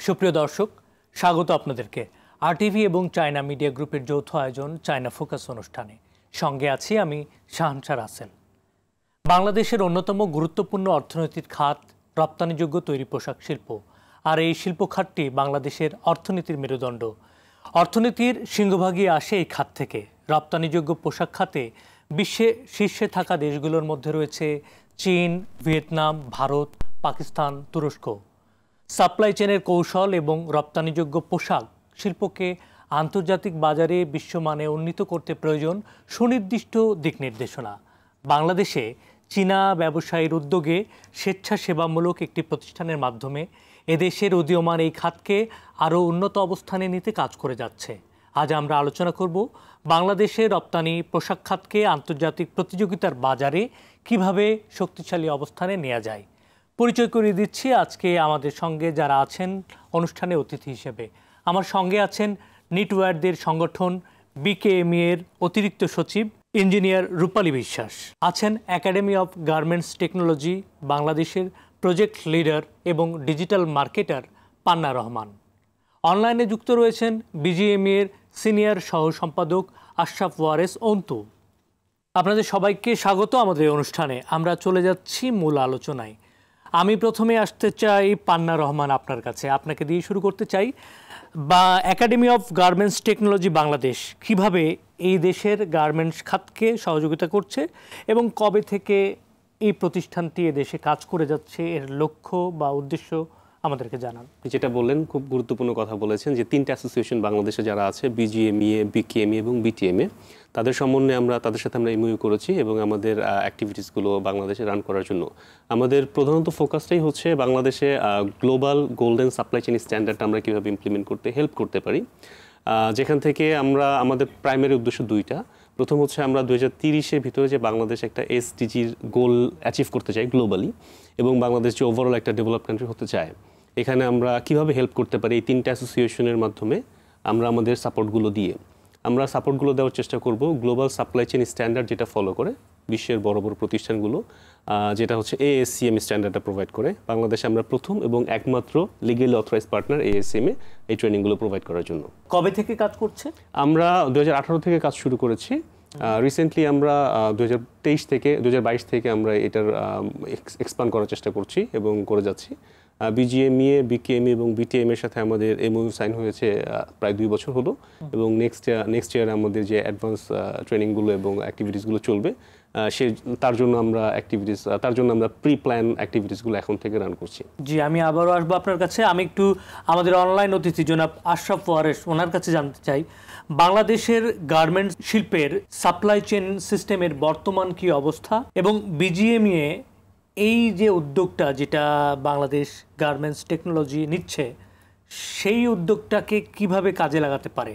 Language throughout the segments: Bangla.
সুপ্রিয় দর্শক, স্বাগত আপনাদেরকে আরটিভি এবং চায়না মিডিয়া গ্রুপের যৌথ আয়োজন চায়না ফোকাস অনুষ্ঠানে। সঙ্গে আছি আমি শাহানশা রাসেল। বাংলাদেশের অন্যতম গুরুত্বপূর্ণ অর্থনৈতিক খাত রপ্তানিযোগ্য তৈরি পোশাক শিল্প, আর এই শিল্প খাতটি বাংলাদেশের অর্থনীতির মেরুদণ্ড। অর্থনীতির সিংহভাগই আসে এই খাত থেকে। রপ্তানিযোগ্য পোশাক খাতে বিশ্বে শীর্ষে থাকা দেশগুলোর মধ্যে রয়েছে চীন, ভিয়েতনাম, ভারত, পাকিস্তান, তুরস্ক। সাপ্লাই চেনের কৌশল এবং রপ্তানিযোগ্য পোশাক শিল্পকে আন্তর্জাতিক বাজারে বিশ্বমানে উন্নীত করতে প্রয়োজন সুনির্দিষ্ট দিক নির্দেশনা। বাংলাদেশে চীনা ব্যবসায়ীর উদ্যোগে স্বেচ্ছাসেবামূলক একটি প্রতিষ্ঠানের মাধ্যমে এদেশের উদীয়মান এই খাতকে আরও উন্নত অবস্থানে নিতে কাজ করে যাচ্ছে। আজ আমরা আলোচনা করব বাংলাদেশের রপ্তানি পোশাক খাতকে আন্তর্জাতিক প্রতিযোগিতার বাজারে কিভাবে শক্তিশালী অবস্থানে নেওয়া যায়। পরিচয় করিয়ে দিচ্ছি আজকে আমাদের সঙ্গে যারা আছেন অনুষ্ঠানে অতিথি হিসেবে। আমার সঙ্গে আছেন নিটওয়ারদের সংগঠন বিকেএমই এর অতিরিক্ত সচিব ইঞ্জিনিয়ার রূপালী বিশ্বাস, আছেন একাডেমি অফ গার্মেন্টস টেকনোলজি বাংলাদেশের প্রজেক্ট লিডার এবং ডিজিটাল মার্কেটার পান্না রহমান। অনলাইনে যুক্ত রয়েছেন বিজিএমই এর সিনিয়র সহ সম্পাদক আশরাফ ওয়ারেস অন্তু। আপনাদের সবাইকে স্বাগত আমাদের অনুষ্ঠানে। আমরা চলে যাচ্ছি মূল আলোচনায়। আমি প্রথমে আসতে চাই পান্না রহমান, আপনার কাছে। আপনাকে দিয়ে শুরু করতে চাই, বা academy of garments technology Bangladesh কিভাবে এই দেশের গার্মেন্টস খাতকে সহযোগিতা করছে এবং কবে থেকে এই প্রতিষ্ঠানটি এদেশে কাজ করে যাচ্ছে, এর লক্ষ্য বা উদ্দেশ্য আমাদেরকে জানান। যেটা বললেন খুব গুরুত্বপূর্ণ কথা বলেছেন যে তিনটা অ্যাসোসিয়েশন বাংলাদেশে যারা আছে, বিজিএমইএ, বিকেএমই এবং বিটিএমএ, তাদের সমন্বয়ে তাদের সাথে আমরা এমওইউ করেছি এবং আমাদের অ্যাক্টিভিটিসগুলো বাংলাদেশে রান করার জন্য আমাদের প্রধানত ফোকাসটাই হচ্ছে বাংলাদেশে global golden supply chain standard আমরা কীভাবে ইমপ্লিমেন্ট করতে হেল্প করতে পারি। যেখান থেকে আমাদের প্রাইমারি উদ্দেশ্য দুইটা। প্রথম হচ্ছে আমরা 2030-এর ভিতরে যে বাংলাদেশ একটা এসডিজির গোল অ্যাচিভ করতে চাই গ্লোবালি, এবং বাংলাদেশ যে ওভারঅল একটা ডেভেলপ কান্ট্রি হতে চায়, এখানে আমরা কিভাবে হেল্প করতে পারি এই তিনটা অ্যাসোসিয়েশনের মাধ্যমে আমরা আমাদের সাপোর্টগুলো দেওয়ার চেষ্টা করব গ্লোবাল সাপ্লাই চেইন স্ট্যান্ডার্ড যেটা ফলো করে বিশ্বের বড় বড় প্রতিষ্ঠানগুলো, যেটা হচ্ছে এএসসিএম স্ট্যান্ডার্ডটা প্রোভাইড করে। বাংলাদেশে আমরা প্রথম এবং একমাত্র লিগ্যালি অথরাইজড পার্টনার এএসসিএম এই ট্রেনিংগুলো প্রোভাইড করার জন্য। কবে থেকে কাজ করছে? আমরা 2018 থেকে কাজ শুরু করেছি। রিসেন্টলি আমরা 2022 থেকে আমরা এটার এক্সপান্ড করার চেষ্টা করছি এবং করে যাচ্ছি। বিজিএমইএ, বিকেএমই এবং বিটিএম এর সাথে আমাদের এমওইউ সাইন হয়েছে প্রায় 2 বছর হলো, এবং নেক্সট ইয়ার আমাদের যে অ্যাডভান্স ট্রেনিংগুলো এবং অ্যাক্টিভিটিসগুলো চলবে তার জন্য আমরা প্রি প্ল্যান অ্যাক্টিভিটিসগুলো এখন থেকে রান করছি। জি, আমি আবারও আসবো আপনার কাছে। আমি একটু আমাদের অনলাইন অতিথি জনাব আশরাফ ওয়ারেস, ওনার কাছে জানতে চাই বাংলাদেশের গার্মেন্টস শিল্পের সাপ্লাই চেইন সিস্টেমের বর্তমান কি অবস্থা, এবং বিজিএমইএ এই যে উদ্যোগটা যেটা বাংলাদেশ গার্মেন্টস টেকনোলজি নিচ্ছে, সেই উদ্যোগটাকে কিভাবে কাজে লাগাতে পারে।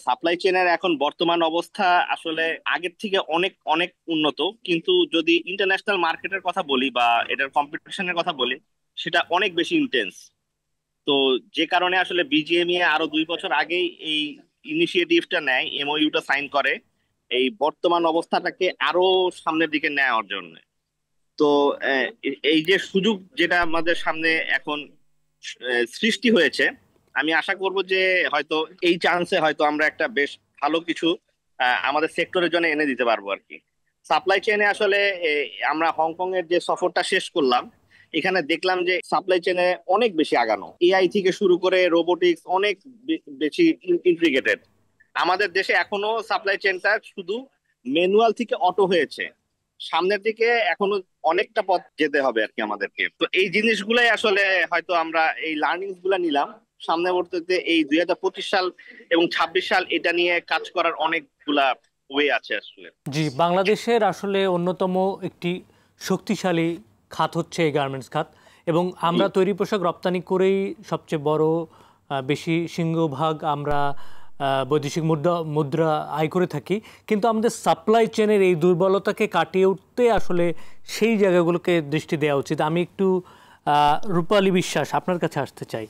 সাপ্লাই চেইনের এখন বর্তমান অবস্থা আসলে আগের থেকে অনেক অনেক উন্নত, কিন্তু যদি ইন্টারন্যাশনাল মার্কেটের কথা বলি বা এটার কম্পিটিশনের কথা বলি, সেটা অনেক বেশি ইন্টেন্স। তো যে কারণে আসলে বিজিএমইএ আরো 2 বছর আগেই এই ইনিশিয়েটিভটা নেয়, এমওইউটা সাইন করে এই বর্তমান অবস্থাটাকে আরো সামনের দিকে নেওয়ার জন্য। তো এই যে সুযোগ যেটা আমাদের সামনে এখন সৃষ্টি হয়েছে, আমি আশা করব যে হয়তো এই চান্সে হয়তো আমরা একটা বেশ ভালো কিছু আমাদের সেক্টরের জন্য এনে দিতে পারবো আর কি। সাপ্লাই চেইনে আসলে আমরা হংকং এর যে সফরটা শেষ করলাম, এখানে দেখলাম যে সাপ্লাই চেইনে অনেক বেশি আগানো, এআই থেকে শুরু করে রোবোটিক্স অনেক বেশি ইন্টিগ্রেটেড। আমাদের দেশে এখনো সাপ্লাই চেইনটা শুধু ম্যানুয়াল থেকে অটো হয়েছে, সামনের দিকে এখনো অনেকটা পথ যেতে হবে আর কি আমাদেরকে। তো এই জিনিসগুলাই আসলে হয়তো আমরা এই লার্নিংস গুলা নিলাম, সামনে বর্তমানে এই 2025 সাল এবং 26 সাল এটা নিয়ে কাজ করার অনেকগুলা ওয়ে আছে আসলে। জি, বাংলাদেশের আসলে অন্যতম একটি শক্তিশালী খাত হচ্ছে এই গার্মেন্টস খাত, এবং আমরা তৈরি পোশাক রপ্তানি করেই সবচেয়ে বড় বেশি সিংহভাগ আমরা বৈদেশিক মুদ্রা আয় করে থাকি। কিন্তু আমাদের সাপ্লাই চেনের এই দুর্বলতাকে কাটিয়ে উঠতে আসলে সেই জায়গাগুলোকে দৃষ্টি দেওয়া উচিত। আমি একটু রূপালী বিশ্বাস আপনার কাছে আসতে চাই।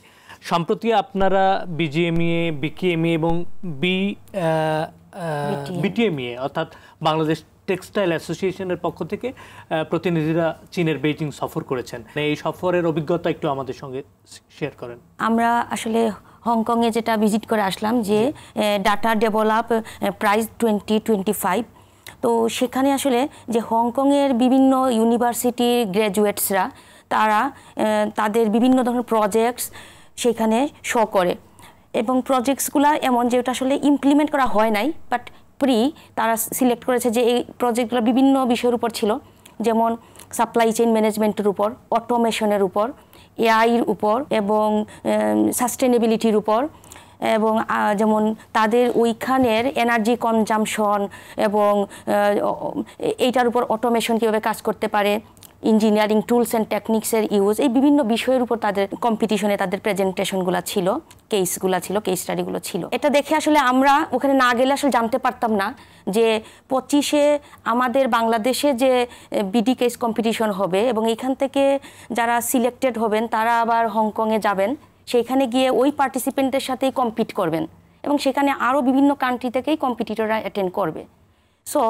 সম্প্রতি আপনারা বিজিএমইএ, বিকেএমই এবং বিটিএমইএ অর্থাৎ বাংলাদেশ টেক্সটাইল অ্যাসোসিয়েশনের পক্ষ থেকে প্রতিনিধিরা চীনের বেইজিং সফর করেছেন। এই সফরের অভিজ্ঞতা একটু আমাদের সঙ্গে শেয়ার করেন। আমরা আসলে হংকংয়ে যেটা ভিজিট করে আসলাম, যে ডাটা ডেভেলপ প্রাইজ 2025, তো সেখানে আসলে যে হংকংয়ের বিভিন্ন ইউনিভার্সিটির গ্র্যাজুয়েটসরা তারা তাদের বিভিন্ন ধরনের প্রজেক্টস সেখানে শো করে, এবং প্রজেক্টসগুলো এমন যে ওটা আসলে ইমপ্লিমেন্ট করা হয় নাই, বাট তারা সিলেক্ট করেছে যে এই প্রজেক্টগুলো বিভিন্ন বিষয়ের উপর ছিল, যেমন সাপ্লাই চেইন ম্যানেজমেন্টের উপর, অটোমেশনের উপর, এআইয়ের উপর এবং সাস্টেনেবিলিটির উপর, এবং যেমন তাদের ওইখানের এনার্জি কনজামশন এবং এইটার উপর অটোমেশন কীভাবে কাজ করতে পারে, ইঞ্জিনিয়ারিং টুলস অ্যান্ড টেকনিক্সের ইউজ, এই বিভিন্ন বিষয়ের উপর তাদের কম্পিটিশনে তাদের প্রেজেন্টেশনগুলো ছিল, কেসগুলো ছিল, কেস স্টাডিগুলো ছিল। এটা দেখে আসলে আমরা ওখানে না গেলে আসলে জানতে পারতাম না যে 25-এ আমাদের বাংলাদেশে যে বিডি কেস কম্পিটিশন হবে এবং এখান থেকে যারা সিলেক্টেড হবেন তারা আবার হংকংয়ে যাবেন, সেইখানে গিয়ে ওই পার্টিসিপেন্টদের সাথেই কম্পিট করবেন, এবং সেখানে আরও বিভিন্ন কান্ট্রি থেকেই কম্পিটিটররা অ্যাটেন্ড করবে। সো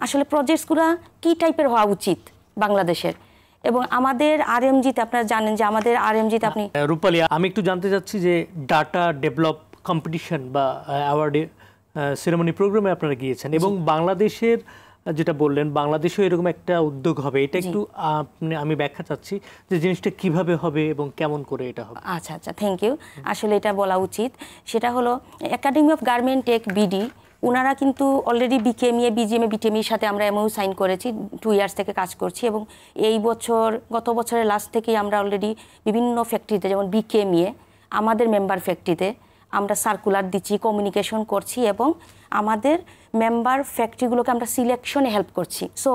আসলে প্রজেক্টসগুলো কী টাইপের হওয়া উচিত বাংলাদেশের, এবং আমাদের আরএমজিতে আপনারা জানেন যে আমাদের আরএমজিতে আপনি রূপালী, আমি একটু জানতে চাচ্ছি যে ডাটা ডেভেলপ কম্পিটিশন বা অ্যাওয়ার্ডে সেরেমনি প্রোগ্রামে আপনারা গিয়েছেন, এবং বাংলাদেশের যেটা বললেন বাংলাদেশেও এরকম একটা উদ্যোগ হবে, এটা একটু আমি ব্যাখ্যা চাচ্ছি যে জিনিসটা কিভাবে হবে এবং কেমন করে এটা হবে। আচ্ছা আচ্ছা, থ্যাংক ইউ। আসলে এটা বলা উচিত, সেটা হলো academy of garment tech BD, ওনারা কিন্তু অলরেডি বিকেএমইএ, বিজিএমএ, বিটিএমইর সাথে আমরা এমওইউ সাইন করেছি, 2 ইয়ার্স থেকে কাজ করছি, এবং এই বছর গত বছরের লাস্ট থেকেই আমরা অলরেডি বিভিন্ন ফ্যাক্টরিতে, যেমন বিকেএমইএ আমাদের মেম্বার ফ্যাক্টরিতে আমরা সার্কুলার দিচ্ছি, কমিউনিকেশন করছি, এবং আমাদের মেম্বার ফ্যাক্টরিগুলোকে আমরা সিলেকশনে হেল্প করছি। সো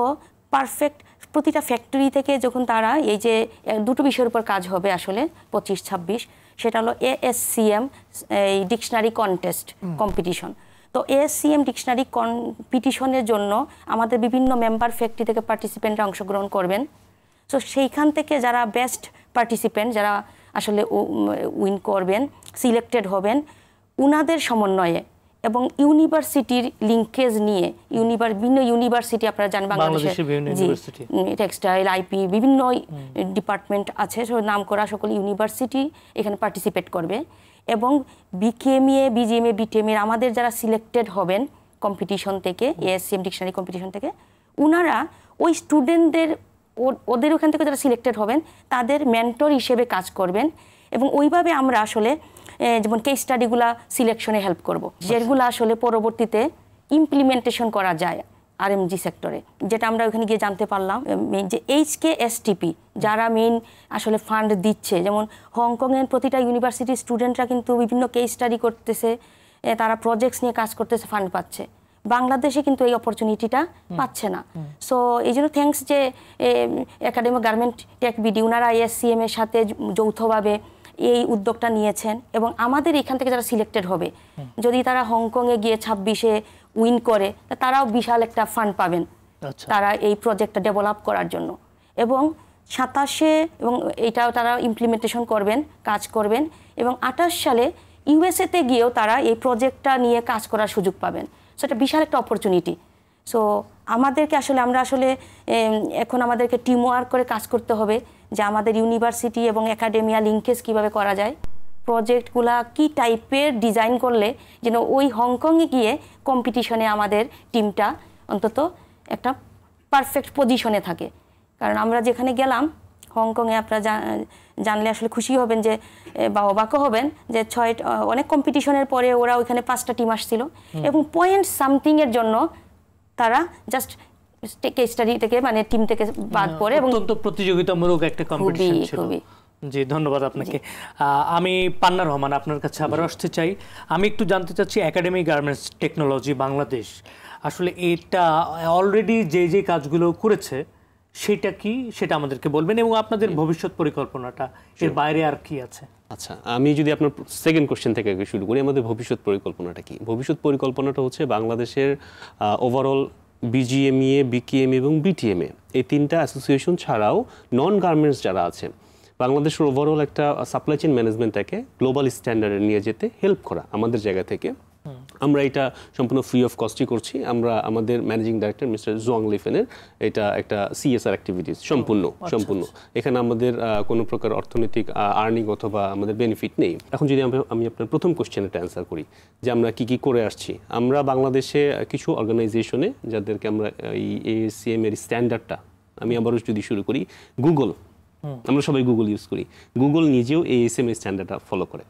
পারফেক্ট প্রতিটা ফ্যাক্টরি থেকে যখন তারা এই যে দুটো বিষয়ের উপর কাজ হবে আসলে 25-26, সেটা হলো এএসসিএম এই ডিকশনারি কন্টেস্ট কম্পিটিশন। তো এএসসিএম ডিকশনারি কম্পিটিশনের জন্য আমাদের বিভিন্ন মেম্বার ফ্যাক্টরি থেকে পার্টিসিপেন্টরা অংশগ্রহণ করবেন। সো সেইখান থেকে যারা বেস্ট পার্টিসিপেন্ট, যারা আসলে উইন করবেন, সিলেক্টেড হবেন, উনাদের সমন্বয়ে এবং ইউনিভার্সিটির লিঙ্কেজ নিয়ে, বিভিন্ন ইউনিভার্সিটি আপনারা জানেন বাংলাদেশে, টেক্সটাইল, আইপি, বিভিন্ন ডিপার্টমেন্ট আছে, নাম করা সকল ইউনিভার্সিটি এখানে পার্টিসিপেট করবে, এবং বিকেএমইএ, বিজিএমএ, বিটিএমএ আমাদের যারা সিলেক্টেড হবেন কম্পিটিশন থেকে, এএসসিএম ডিকশনারি কম্পিটিশন থেকে, উনারা ওই স্টুডেন্টদের ওদের ওখান থেকে যারা সিলেক্টেড হবেন তাদের মেন্টর হিসেবে কাজ করবেন, এবং ওইভাবে আমরা আসলে যেমন কেস স্টাডিগুলা সিলেকশনে হেল্প করব, যেগুলো আসলে পরবর্তীতে ইমপ্লিমেন্টেশন করা যায় আরএমজি সেক্টরে। যেটা আমরা ওখানে গিয়ে জানতে পারলাম যে HKSTP যারা মেইন আসলে ফান্ড দিচ্ছে, যেমন হংকংয়ের প্রতিটা ইউনিভার্সিটির স্টুডেন্টরা কিন্তু বিভিন্ন কেস স্টাডি করতেছে, তারা প্রজেক্টস নিয়ে কাজ করতেছে, ফান্ড পাচ্ছে। বাংলাদেশে কিন্তু এই অপরচুনিটিটা পাচ্ছে না। সো এই জন্য থ্যাঙ্কস যে একাডেমি গার্মেন্ট টেক বিডি ওনারা এএসসিএম এর সাথে যৌথভাবে এই উদ্যোগটা নিয়েছেন, এবং আমাদের এখান থেকে যারা সিলেক্টেড হবে যদি তারা হংকংয়ে গিয়ে 26-এ উইন করে, তারাও বিশাল একটা ফান্ড পাবেন তারা এই প্রজেক্টটা ডেভেলপ করার জন্য, এবং 27-এ এবং এইটাও তারা ইমপ্লিমেন্টেশন করবেন, কাজ করবেন, এবং 28 সালে ইউএসএতে গিয়েও তারা এই প্রজেক্টটা নিয়ে কাজ করার সুযোগ পাবেন। সো এটা বিশাল একটা অপরচুনিটি। সো আমাদেরকে আসলে আমরা আসলে এখন আমাদেরকে টিম ওয়ার্ক করে কাজ করতে হবে যে আমাদের ইউনিভার্সিটি এবং একাডেমিয়া লিঙ্কেজ কিভাবে করা যায়, প্রজেক্টগুলা কি টাইপের ডিজাইন করলে যেন ওই হংকংয়ে গিয়ে কম্পিটিশনে আমাদের টিমটা অন্তত একটা পারফেক্ট পজিশনে থাকে। কারণ আমরা যেখানে গেলাম হংকংয়ে, আপনারা জানলে আসলে খুশি হবেন যে বা অবাকও হবেন যে অনেক কম্পিটিশনের পরে ওরা ওইখানে 5টা টিম আসছিল, এবং পয়েন্ট সামথিংয়ের জন্য তারা জাস্ট কেস স্টাডি থেকে মানে টিম থেকে বাদ পড়ে, এবং অত্যন্ত প্রতিযোগিতামূলক একটা কম্পিটিশন ছিল। জি, ধন্যবাদ আপনাকে। আমি পান্না রহমান আপনার কাছে আবার আসতে চাই। আমি একটু জানতে চাচ্ছি একাডেমি গার্মেন্টস টেকনোলজি বাংলাদেশ আসলে এটা অলরেডি যে কাজগুলো করেছে সেটা কি, সেটা আমাদেরকে বলবেন, এবং আপনাদের ভবিষ্যৎ পরিকল্পনাটা এর বাইরে আর কি আছে। আচ্ছা, আমি যদি আপনার সেকেন্ড কোশ্চেন থেকে শুরু করি, আমাদের ভবিষ্যৎ পরিকল্পনাটা কি? ভবিষ্যৎ পরিকল্পনাটা হচ্ছে বাংলাদেশের ওভারঅল বিজিএমইএ, বিকেএমএ এবং বিটিএমএ এই 3টা অ্যাসোসিয়েশন ছাড়াও নন গার্মেন্টস যারা আছে, বাংলাদেশের ওভারঅল একটা সাপ্লাই চেইন ম্যানেজমেন্টটাকে গ্লোবাল স্ট্যান্ডার্ডে নিয়ে যেতে হেল্প করা আমাদের জায়গা থেকে, আমরা এটা সম্পূর্ণ ফ্রি অফ কস্টই করছি। আমরা আমাদের ম্যানেজিং ডাইরেক্টর মিস্টার জোয়াং লিফেনের এটা একটা সিএসআর অ্যাক্টিভিটিস সম্পূর্ণ। এখানে আমাদের কোনো প্রকার অর্থনৈতিক আর্নিং অথবা আমাদের বেনিফিট নেই। এখন যদি আমি আপনার প্রথম কোশ্চেনটা অ্যান্সার করি যে আমরা কি করে আসছি, আমরা বাংলাদেশে কিছু অর্গানাইজেশনে যাদেরকে আমরা এই ASCM এর স্ট্যান্ডার্ডটা, আমি আবারও যদি শুরু করি, গুগল, আমরা সবাই গুগল ইউজ করি, গুগল নিজেও ASCM এর স্ট্যান্ডার্ডটা ফলো করে।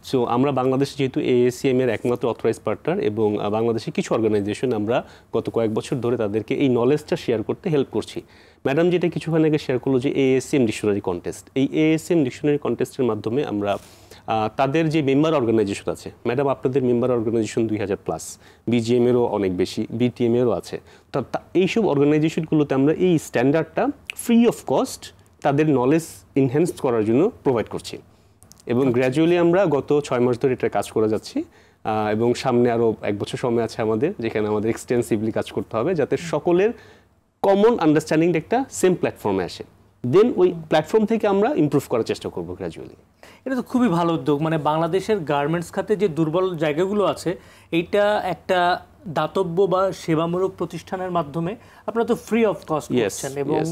সো আমরা বাংলাদেশে যেহেতু ASCM এর একমাত্র অথরাইজ পার্টনার এবং বাংলাদেশে কিছু অর্গানাইজেশন আমরা গত কয়েক বছর ধরে তাদেরকে এই নলেজটা শেয়ার করতে হেল্প করছি। ম্যাডাম যেটা কিছুক্ষণ আগে শেয়ার করলো যে ASCM ডিকশনারি কন্টেস্ট, এই ASCM ডিকশনারি কন্টেস্টের মাধ্যমে আমরা তাদের যে মেম্বার অর্গানাইজেশন আছে, ম্যাডাম আপনাদের মেম্বার অর্গানাইজেশন 2000+, BGM এরও অনেক বেশি, BTM এরও আছে, এইসব অর্গানাইজেশনগুলোতে আমরা এই স্ট্যান্ডার্ডটা ফ্রি অফ কস্ট তাদের নলেজ এনহ্যান্স করার জন্য প্রোভাইড করছি। এবং গ্র্যাজুয়ালি আমরা গত 6 মাস ধরে এটা কাজ করে যাচ্ছি এবং সামনে আরও 1 বছর সময় আছে আমাদের, যেখানে আমাদের এক্সটেন্সিভলি কাজ করতে হবে যাতে সকলের কমন আন্ডারস্ট্যান্ডিং একটা সেম প্ল্যাটফর্মে আসে। দেন ওই প্ল্যাটফর্ম থেকে আমরা ইমপ্রুভ করার চেষ্টা করবো গ্র্যাজুয়ালি। এটা তো খুবই ভালো উদ্যোগ। মানে বাংলাদেশের গার্মেন্টস খাতে যে দুর্বল জায়গাগুলো আছে, এইটা একটা দাতব্য বা সেবামূলক প্রতিষ্ঠানের মাধ্যমে আপনারা তো ফ্রি অফ কস্ট করছেন এবং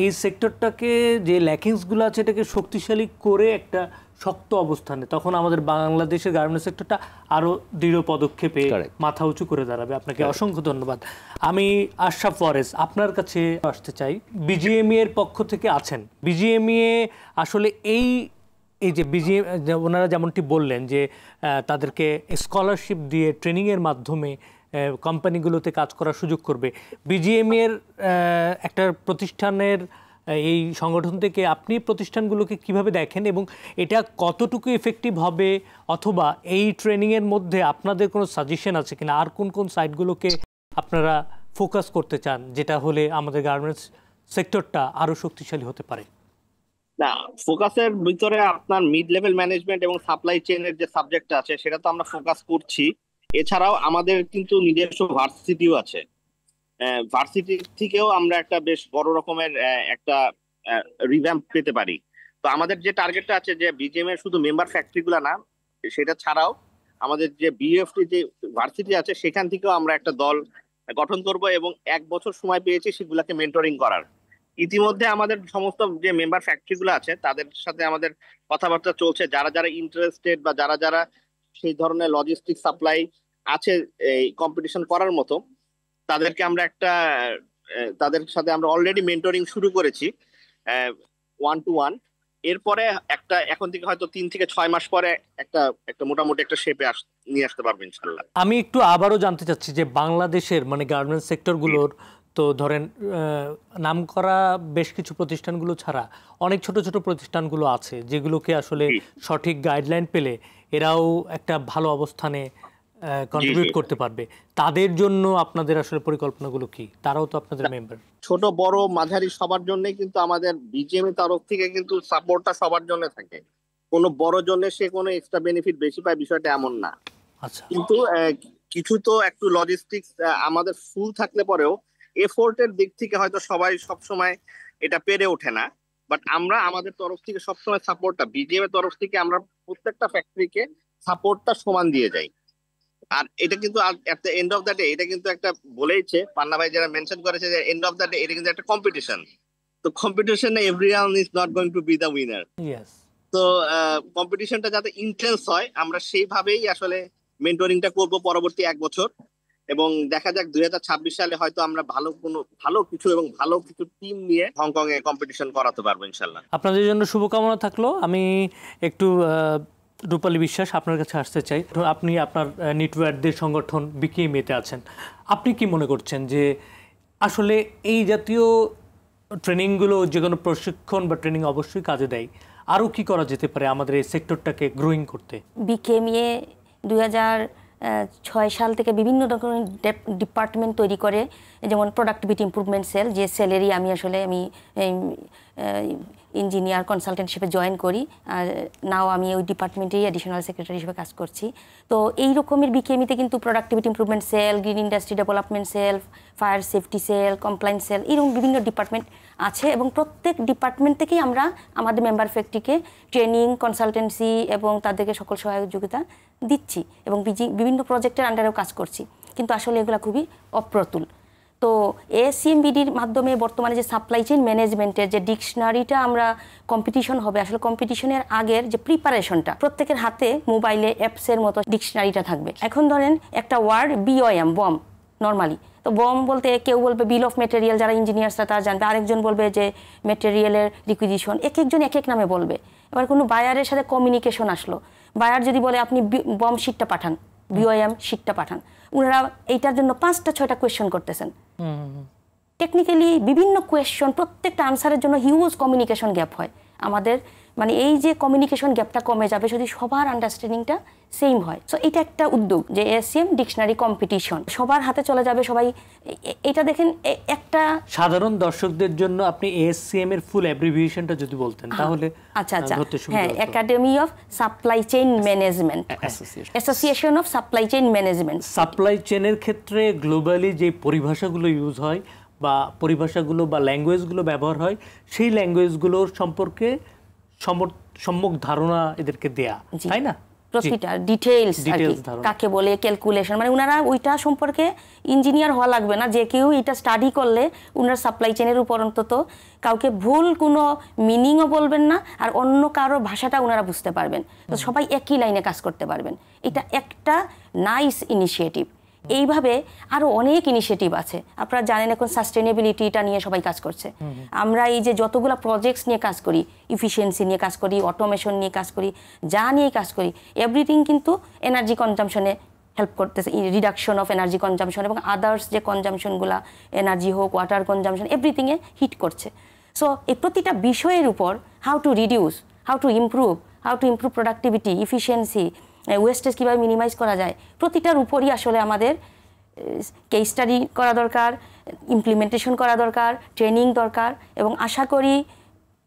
এই সেক্টরটাকে যে ল্যাকিংসগুলো আছে এটাকে শক্তিশালী করে একটা শক্ত অবস্থানে তখন আমাদের বাংলাদেশের গার্মেন্টস সেক্টরটা আরও দৃঢ় পদক্ষেপে মাথা উঁচু করে দাঁড়াবে। আপনাকে অসংখ্য ধন্যবাদ। আমি আশরাফ ওয়ারেস আপনার কাছে আসতে চাই। BGME এর পক্ষ থেকে আছেন, BGME আসলে এই যে BGM ওনারা যেমনটি বললেন যে তাদেরকে স্কলারশিপ দিয়ে ট্রেনিংয়ের মাধ্যমে কোম্পানিগুলোতে কাজ করার সুযোগ করবে। BGME এর একটা প্রতিষ্ঠানের এই সংগঠন থেকে আপনি প্রতিষ্ঠানগুলোকে কিভাবে দেখেন এবং এটা কতটুকু এফেক্টিভ হবে, অথবা এই ট্রেনিংয়ের মধ্যে আপনাদের কোনো সাজেশন আছে কিনা, আর কোন কোন সাইটগুলোকে আপনারা ফোকাস করতে চান যেটা হলে আমাদের গার্মেন্টস সেক্টরটা আরও শক্তিশালী হতে পারে? না, ফোকাসের ভিতরে আপনার মিড লেভেল ম্যানেজমেন্ট এবং সাপ্লাই চেইনের যে সাবজেক্টটা আছে সেটা তো আমরা ফোকাস করছি। এছাড়াও আমাদের কিন্তু নিজস্ব ভার্সিটিও আছে, ভার্সিটি থেকেও আমরা একটা বেশ বড় রকমের একটা রিভ্যাম্প পেতে পারি। তো আমাদের যে টার্গেটটা আছে যে BGM এর শুধু মেম্বার ফ্যাক্টরিগুলো না, সেটা ছাড়াও আমাদের যে BFT যে ভার্সিটি আছে সেখান থেকেও আমরা একটা দল গঠন করব এবং 1 বছর সময় পেয়েছি সেগুলাকে মেন্টরিং করার। ইতিমধ্যে আমাদের সমস্ত যে মেম্বার ফ্যাক্টরিগুলো আছে তাদের সাথে আমাদের কথাবার্তা চলছে, যারা যারা ইন্টারেস্টেড বা যারা যারা সেই ধরনের লজিস্টিক সাপ্লাই আছে এই কম্পিটিশন করার মতো, তাদেরকে আমরা তাদের সাথে আমরা অলরেডি মেন্টরিং শুরু করেছি 1-to-1। এরপরে এখন থেকে হয়তো 3 থেকে 6 মাস পরে একটা মোটামুটি একটা শেপে নিয়ে আসতে পারবো ইনশাআল্লাহ। আমি একটু আবারও জানতে চাচ্ছি যে বাংলাদেশের মানে গার্মেন্টস সেক্টরগুলোর তো ধরেন নামকরা বেশ কিছু প্রতিষ্ঠানগুলো ছাড়া অনেক ছোট ছোট প্রতিষ্ঠানগুলো আছে যেগুলোকে আসলে সঠিক গাইডলাইন পেলে এরাও একটা ভালো অবস্থানে কন্ট্রিবিউট করতে পারবে। তাদের জন্য আপনাদের আসলে পরিকল্পনাগুলো কি? তারাও তো আপনাদের মেম্বার। ছোট বড় মাঝারি সবার জন্য কিন্তু আমাদের BGM এর তরফ থেকে কিন্তু সাপোর্টটা সবার জন্য থাকে। কোনো বড় জন্য সে কোনো এক্সট্রা বেনিফিট বেশি পায় বিষয়টা এমন না। আচ্ছা, কিন্তু কিছু তো একটু লজিস্টিক্স আমাদের ফুল থাকলে পরেও এফোর্টের দিক থেকে হয়তো সবাই সব সময় এটা পেরে ওঠে না। বাট আমরা আমাদের তরফ থেকে সবসময় সাপোর্টটা BGM এর তরফ থেকে আমরা প্রত্যেকটা ফ্যাক্টরিকে সাপোর্টটা সমান দিয়ে যাই। আর এটা কিন্তু at the end of the day এটা কিন্তু একটা বলেইছে পান্না ভাই যারা মেনশন করেছে যে এন্ড অফ দ্য ডে এটা কিন্তু একটা কম্পিটিশন। তো কম্পিটিশনে everyone is not going to B the winner. তো কম্পিটিশনটা যাতে ইন্টেন্স হয় আমরা সেইভাবেই আসলে মেন্টরিংটা করব পরবর্তী 1 বছর, এবং দেখা যাক 2026 সালে হয়তো আমরা ভালো কিছু টিম নিয়ে হংকং এ কম্পিটিশন করাতে পারবো ইনশাআল্লাহ। আপনাদের জন্য শুভকামনা থাকলো। আমি একটু রূপালী বিশ্বাস আপনার কাছে আসতে চাই। আপনি আপনার নেটওয়ার্কদের সংগঠন BKME তে আছেন, আপনি কি মনে করছেন যে আসলে এই জাতীয় ট্রেনিংগুলো, যে কোনো প্রশিক্ষণ বা ট্রেনিং অবশ্যই কাজে দেয়, আরও কি করা যেতে পারে আমাদের এই সেক্টরটাকে গ্রোয়িং করতে? BKME 2006 সাল থেকে বিভিন্ন রকমের ডিপার্টমেন্ট তৈরি করে, যেমন প্রোডাক্টিভিটি ইমপ্রুভমেন্ট সেল, যে সেলেরই আমি ইঞ্জিনিয়ার কনসালটেন্ট হিসেবে জয়েন করি, আর নাও আমি ওই ডিপার্টমেন্টেই অ্যাডিশনাল সেক্রেটারি হিসেবে কাজ করছি। তো এই রকমের বিকেএমইতে কিন্তু productivity improvement cell, green industry development cell, fire safety cell, compliance cell, এরকম বিভিন্ন ডিপার্টমেন্ট আছে এবং প্রত্যেক ডিপার্টমেন্ট থেকেই আমরা আমাদের মেম্বার ফ্যাক্টরিকে ট্রেনিং, কনসালটেন্সি এবং তাদেরকে সকল সহযোগিতা দিচ্ছি এবং বিভিন্ন প্রজেক্টের আন্ডারেও কাজ করছি, কিন্তু আসলে এগুলো খুবই অপ্রতুল। তো এএসসিএমবিডির মাধ্যমে বর্তমানে যে সাপ্লাই চেইন ম্যানেজমেন্টের যে ডিকশনারিটা আমরা কম্পিটিশন হবে, আসলে কম্পিটিশনের আগের যে প্রিপারেশনটা প্রত্যেকের হাতে মোবাইলে অ্যাপসের মতো ডিকশনারিটা থাকবে। এখন ধরেন একটা ওয়ার্ড BOM, বম, নর্মালি তো বম বলতে কেউ বলবে বিল অফ মেটেরিয়াল, যারা ইঞ্জিনিয়ার্সরা তারা জানবে, আরেকজন বলবে যে মেটেরিয়ালের রিকুইজিশন, এক একজন এক এক নামে বলবে। এবার কোনো বায়ারের সাথে কমিউনিকেশন আসলো, বায়ার যদি বলে আপনি বম শিটটা পাঠান, BOM শিটটা পাঠান, ওনারা এইটার জন্য 5টা-6টা কোয়েশ্চন করতেছেন। টেকনিক্যালি বিভিন্ন কোয়েশ্চন, প্রত্যেকটা আনসারের জন্য হিউজ কমিউনিকেশন গ্যাপ হয় আমাদের। মানে এই যে কমিউনিকেশন গ্যাপটা কমে যাবে যদি সবার আন্ডারস্ট্যান্ডিংটা সেম হয়। সো এটা একটা উদ্যোগ যে এএসসিএম ডিকশনারি কম্পিটিশন সবার হাতে চলে যাবে, সবাই এটা দেখেন। একটা সাধারণ দর্শকদের জন্য আপনি এএসসিএম এর ফুল অ্যাব্রিভিয়েশনটা যদি বলতেন তাহলে। আচ্ছা, হ্যাঁ, academy of supply chain management, association of supply chain management. Supply চেইনের ক্ষেত্রে গ্লোবালি যে পরিভাষাগুলো ইউজ হয় বা পরিভাষাগুলো বা ল্যাঙ্গুয়েজগুলো ব্যবহার হয়, সেই ল্যাঙ্গুয়েজগুলোর সম্পর্কে সম্যক ধারণা এদেরকে দেয়া, তাই না? প্রতিটা ডিটেইলস কাকে বলে, ক্যালকুলেশন, মানে ওনারা ওইটা সম্পর্কে ইঞ্জিনিয়ার হওয়া লাগবে না, যে কেউ এটা স্টাডি করলে ওনারা সাপ্লাই চেইনের উপর অন্তত কাউকে ভুল কোনো মিনিংও বলবেন না, আর অন্য কারো ভাষাটা ওনারা বুঝতে পারবেন, তো সবাই একই লাইনে কাজ করতে পারবেন। এটা একটা নাইস ইনিশিয়েটিভ। এইভাবে আরো অনেক ইনিশিয়েটিভ আছে। আপনারা জানেন এখন সাস্টেনেবিলিটিটা নিয়ে সবাই কাজ করছে। আমরা এই যে যতগুলো প্রজেক্টস নিয়ে কাজ করি, ইফিসিয়েন্সি নিয়ে কাজ করি, অটোমেশন নিয়ে কাজ করি, যা নিয়ে কাজ করি, এভরিথিং কিন্তু এনার্জি কনজাম্পশনে হেল্প করতেছে, রিডাকশন অফ এনার্জি কনজাম্পশন এবং আদার্স যে কনজাম্পশনগুলো, এনার্জি হোক, ওয়াটার কনজাম্পশন, এভরিথিংয়ে হিট করছে। সো এই প্রতিটা বিষয়ের উপর how to reduce, how to improve productivity, efficiency, wastage কীভাবে মিনিমাইজ করা যায়, প্রতিটার উপরই আসলে আমাদের কেস স্টাডি করা দরকার, ইমপ্লিমেন্টেশন করা দরকার, ট্রেনিং দরকার। এবং আশা করি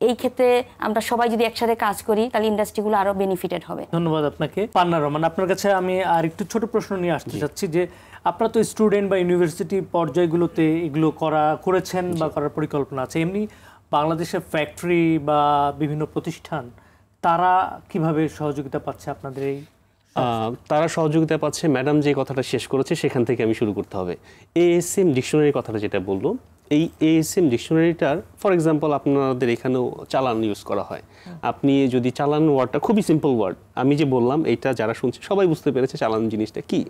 এই ক্ষেত্রে আমরা সবাই যদি একসাথে কাজ করি তাহলে ইন্ডাস্ট্রিগুলো আরও বেনিফিটেড হবে। ধন্যবাদ আপনাকে। পান্না রহমান, আপনার কাছে আমি আর একটু ছোট প্রশ্ন নিয়ে আসতে চাচ্ছি যে আপনারা তো স্টুডেন্ট বা ইউনিভার্সিটি পর্যায়গুলোতে এগুলো করেছেন বা করার পরিকল্পনা আছে, এমনি বাংলাদেশের ফ্যাক্টরি বা বিভিন্ন প্রতিষ্ঠান তারা কিভাবে সহযোগিতা পাচ্ছে আপনাদের এই? তারা সহযোগিতা পাচ্ছে, ম্যাডাম যে কথাটা শেষ করেছে সেখান থেকে আমি শুরু করতে হবে। এএসএম ডিকশনারির কথাটা যেটা বললো, এই এএসএম ডিকশনারিটার ফর এক্সাম্পল আপনাদের এখানেও চালান ইউজ করা হয়। আপনি যদি চালান ওয়ার্ডটা খুবই সিম্পল ওয়ার্ড, আমি যে বললাম এইটা যারা শুনছে সবাই বুঝতে পেরেছে চালান জিনিসটা কি,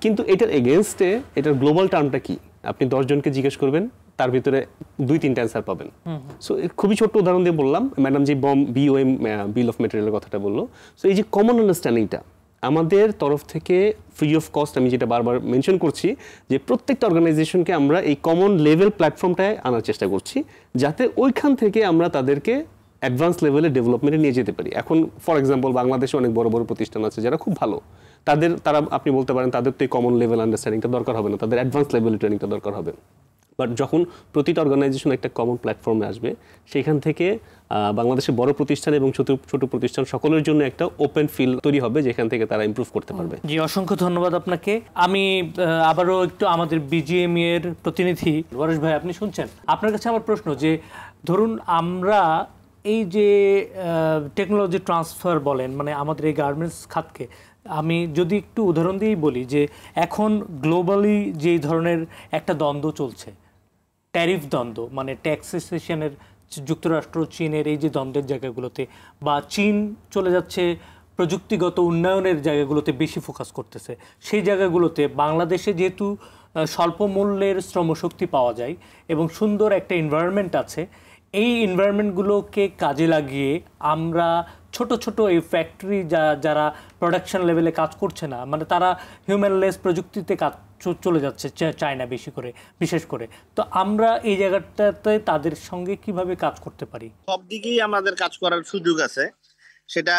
কিন্তু এটার এগেনস্টে এটার গ্লোবাল টার্মটা কি আপনি 10 জনকে জিজ্ঞেস করবেন, তার ভিতরে 2-3টা অ্যান্সার পাবেন। সো খুবই ছোট্ট উদাহরণ দিয়ে বললাম, ম্যাডাম যে BOM বিল অফ মেটেরিয়ালের কথাটা বললো। সো এই যে কমন আন্ডারস্ট্যান্ডিংটা আমাদের তরফ থেকে ফ্রি অফ কস্ট, আমি যেটা বারবার মেনশন করছি যে প্রত্যেকটা অর্গানাইজেশনকে আমরা এই কমন লেভেল প্ল্যাটফর্মটায় আনার চেষ্টা করছি, যাতে ওইখান থেকে আমরা তাদেরকে অ্যাডভান্স লেভেলে ডেভেলপমেন্টে নিয়ে যেতে পারি। এখন ফর এক্সাম্পল বাংলাদেশে অনেক বড় বড় প্রতিষ্ঠান আছে যারা খুব ভালো, তারা আপনি বলতে পারেন তাদের তো এই কমন লেভেল আন্ডারস্ট্যান্ডিংটা দরকার হবে না, তাদের অ্যাডভান্স লেভেল ট্রেনিংটা দরকার হবে। বাট যখন প্রতিটা অর্গানাইজেশন একটা কমন প্ল্যাটফর্মে আসবে, সেখান থেকে বাংলাদেশের বড় প্রতিষ্ঠান এবং ছোট প্রতিষ্ঠান সকলের জন্য একটা ওপেন ফিল্ড তৈরি হবে, যেখান থেকে তারা ইমপ্রুভ করতে পারবে। জি, অসংখ্য ধন্যবাদ আপনাকে। আমি আবারও একটু আমাদের বিজিএমই এর প্রতিনিধি ওয়ারেশ ভাই, আপনি শুনছেন, আপনার কাছে আমার প্রশ্ন যে ধরুন আমরা এই যে টেকনোলজি ট্রান্সফার বলেন, মানে আমাদের এই গার্মেন্টস খাতকে আমি যদি একটু উদাহরণ দিয়েই বলি যে এখন গ্লোবালি যে ধরনের একটা দ্বন্দ্ব চলছে, ট্যারিফ দ্বন্দ্ব, মানে ট্যাক্সেশনের যুক্তরাষ্ট্র চীনের এই যে দ্বন্দ্বের জায়গাগুলোতে, বা চীন চলে যাচ্ছে প্রযুক্তিগত উন্নয়নের জায়গাগুলোতে বেশি ফোকাস করতেছে, সেই জায়গাগুলোতে বাংলাদেশে যেহেতু স্বল্প মূল্যের শ্রমশক্তি পাওয়া যায় এবং সুন্দর একটা এনভায়রনমেন্ট আছে, এই এনভায়রনমেন্টগুলোকে কাজে লাগিয়ে আমরা ছোট ছোট এই ফ্যাক্টরি যারা প্রোডাকশন লেভেলে কাজ করছে না, মানে তারা হিউম্যানলেস প্রযুক্তিতে কাজ চলে যাচ্ছে চায়না বিশেষ করে, তো আমরা এই জায়গাটাতে তাদের সঙ্গে কিভাবে কাজ করতে পারি? সব দিকেই আমাদের কাজ করার সুযোগ আছে, সেটা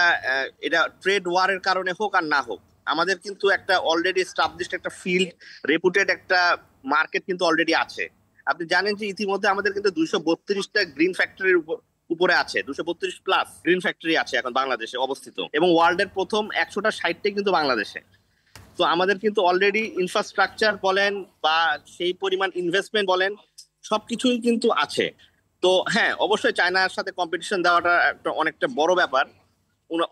এটা ট্রেড ওয়ারের কারণে হোক আর না হোক। আমাদের কিন্তু একটা অলরেডি এস্টাবলিশড একটা ফিল্ড, রেপুটেড একটা মার্কেট কিন্তু অলরেডি আছে। আপনি জানেন যে ইতিমধ্যে আমাদের কিন্তু 232টা গ্রিন ফ্যাক্টরির উপরে আছে, 232 প্লাস গ্রিন ফ্যাক্টরি আছে এখন বাংলাদেশে অবস্থিত, এবং ওয়ার্ল্ডের প্রথম 100টা সাইটটাই কিন্তু বাংলাদেশে। তো আমাদের কিন্তু অলরেডি ইনফ্রাস্ট্রাকচার বলেন বা সেই পরিমাণ ইনভেস্টমেন্ট বলেন সবকিছুই কিন্তু আছে। তো হ্যাঁ, অবশ্যই চায়নার সাথে কম্পিটিশন দেওয়াটা একটা অনেকটা বড় ব্যাপার।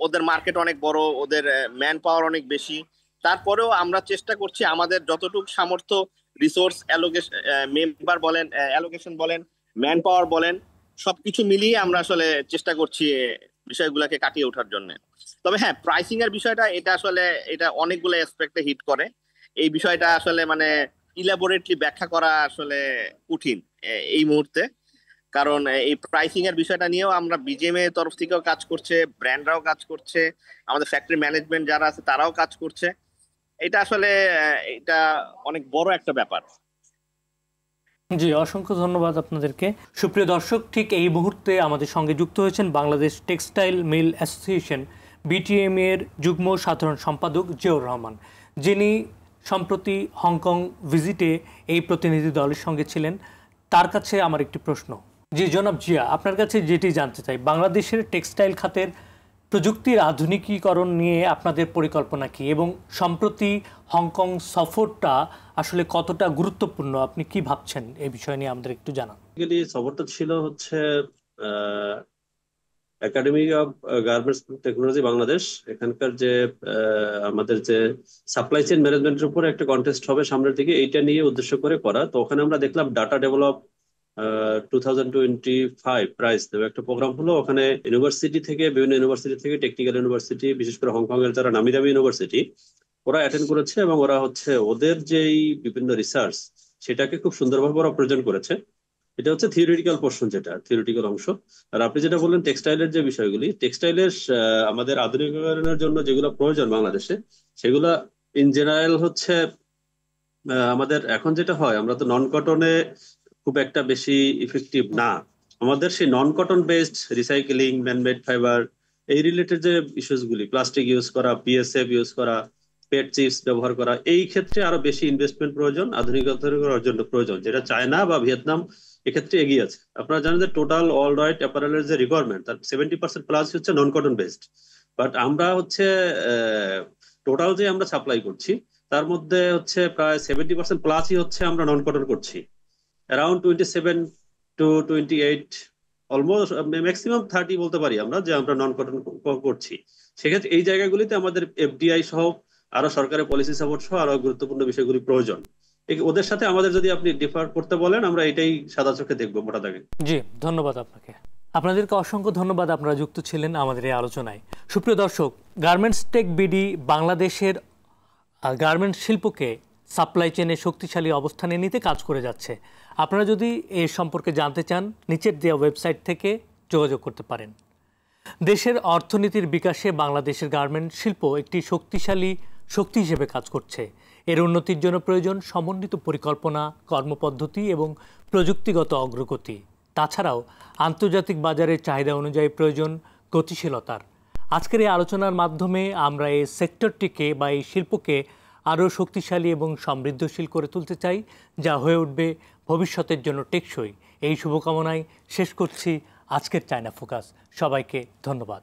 ওদের মার্কেট অনেক বড়, ওদের ম্যান পাওয়ার অনেক বেশি। তারপরেও আমরা চেষ্টা করছি আমাদের যতটুকু সামর্থ্য, রিসোর্স অ্যালোকেশন, মেম্বার বলেন, অ্যালোকেশন বলেন, ম্যান পাওয়ার বলেন, সবকিছু মিলিয়ে আমরা আসলে চেষ্টা করছি বিষয়গুলোকে কাটিয়ে ওঠার জন্য। তবে হ্যাঁ, প্রাইসিং এর বিষয়টা এটা আসলে এটা অনেকগুলো অ্যাসপেক্টে হিট করে। এই বিষয়টা আসলে মানে ইলাবোরেটলি ব্যাখ্যা করা আসলে কঠিন এই মুহূর্তে, কারণ এই প্রাইসিং এর বিষয়টা নিয়েও আমরা বিজিএম এর তরফ থেকেও কাজ করছে, ব্র্যান্ডরাও কাজ করছে, আমাদের ফ্যাক্টরি ম্যানেজমেন্ট যারা আছে তারাও কাজ করছে। এটা আসলে এটা অনেক বড় একটা ব্যাপার। জি, অসংখ্য ধন্যবাদ আপনাদেরকে। সুপ্রিয় দর্শক, ঠিক এই মুহূর্তে আমাদের সঙ্গে যুক্ত হয়েছেন Bangladesh textile mill association BTM এর যুগ্ম সাধারণ সম্পাদক জিয়াউর রহমান, যিনি সম্প্রতি হংকং ভিজিটে এই প্রতিনিধি দলের সঙ্গে ছিলেন। তার কাছে আমার একটি প্রশ্ন। জি জনাব জিয়া, আপনার কাছে যেটি জানতে চাই, বাংলাদেশের টেক্সটাইল খাতের প্রযুক্তির আধুনিকীকরণ নিয়ে আপনাদের পরিকল্পনা কি, এবং সম্প্রতি হংকং সফরটা আসলে কতটা গুরুত্বপূর্ণ, আপনি কি ভাবছেন এই বিষয় নিয়ে আমাদের একটু জানান। সফরটা ছিল হচ্ছে academy of garments technology Bangladesh, এখানকার যে আমাদের যে সাপ্লাই চেইন ম্যানেজমেন্টের উপরে একটা কন্টেস্ট হবে সামনের দিকে, এইটা নিয়ে উদ্দেশ্য করে করা। তো ওখানে আমরা দেখলাম ডাটা ডেভেলপ 2025 প্রাইস দেবে একটা প্রোগ্রাম হলো। ওখানে ইউনিভার্সিটি থেকে, বিভিন্ন ইউনিভার্সিটি থেকে, টেকনিক্যাল ইউনিভার্সিটি, বিশেষ করে হংকং এর যারা নামি দামি ইউনিভার্সিটি, ওরা অ্যাটেন্ড করেছে এবং ওরা হচ্ছে ওদের যেই বিভিন্ন রিসার্চ সেটাকে খুব সুন্দরভাবে ওরা প্রেজেন্ট করেছে। এটা হচ্ছে থিওরিটিক্যাল পোর্শন, যেটা থিওরিটিক্যাল অংশ। আর আপনি যেটা বললেন টেক্সটাইলের যে বিষয়গুলি, টেক্সটাইলের আমাদের আধুনিকরণের জন্য যেগুলো প্রয়োজন বাংলাদেশে, সেগুলো ইন জেনারেল হচ্ছে আমাদের এখন যেটা হয়, আমরা তো নন কটনে খুব একটা বেশি ইফেক্টিভ না। আমাদের সেই non cotton based recycling, manmade fibre, এই রিলেটেড যে ইস্যুস গুলি, প্লাস্টিক ইউজ করা, PSF ইউজ করা, পেট চিপস ব্যবহার করা, এই ক্ষেত্রে আরো বেশি ইনভেস্টমেন্ট প্রয়োজন, আধুনিকরণের জন্য প্রয়োজন, যেটা চায়না বা ভিয়েতনাম এক্ষেত্রে এগিয়ে আছে। আপনারা জানেন যে টোটাল অল রাইট অ্যাপারেলের যে রিকোয়ারমেন্ট, তার 70% প্লাস হচ্ছে নন কটন বেসড। বাট আমরা হচ্ছে টোটাল যে আমরা সাপ্লাই করছি তার মধ্যে হচ্ছে প্রায় 70% প্লাসই হচ্ছে আমরা নন কটন করছি। অ্যারাউন্ড 27 to 28, অলমোস্ট ম্যাক্সিমাম 30 বলতে পারি আমরা, যে আমরা নন কটন করছি। সেক্ষেত্রে এই জায়গাগুলিতে আমাদের FDI সহ আরো সরকারের পলিসি সাপোর্ট সহ আরো গুরুত্বপূর্ণ বিষয়গুলি প্রয়োজন। ওদের সাথে আমাদের যদি আপনি ডিফার করতে বলেন, আমরা এটাই সাদা চোখে দেখবো মোটা দাগে। জি, ধন্যবাদ আপনাকে। আপনাদেরকে অসংখ্য ধন্যবাদ, আপনারা যুক্ত ছিলেন আমাদের এই আলোচনায়। সুপ্রিয় দর্শক, গার্মেন্টস টেক বিডি বাংলাদেশের গার্মেন্টস শিল্পকে সাপ্লাই চেনে শক্তিশালী অবস্থানে নিতে কাজ করে যাচ্ছে। আপনারা যদি এ সম্পর্কে জানতে চান, নিচের দেওয়া ওয়েবসাইট থেকে যোগাযোগ করতে পারেন। দেশের অর্থনীতির বিকাশে বাংলাদেশের গার্মেন্টস শিল্প একটি শক্তিশালী শক্তি হিসেবে কাজ করছে। এর উন্নতির জন্য প্রয়োজন সমন্বিত পরিকল্পনা, কর্মপদ্ধতি এবং প্রযুক্তিগত অগ্রগতি। তাছাড়াও আন্তর্জাতিক বাজারের চাহিদা অনুযায়ী প্রয়োজন গতিশীলতার। আজকের এই আলোচনার মাধ্যমে আমরা এই সেক্টরটিকে বা এই শিল্পকে আরও শক্তিশালী এবং সমৃদ্ধশীল করে তুলতে চাই, যা হয়ে উঠবে ভবিষ্যতের জন্য টেকসই। এই শুভকামনায় শেষ করছি আজকের চায়না ফোকাস। সবাইকে ধন্যবাদ।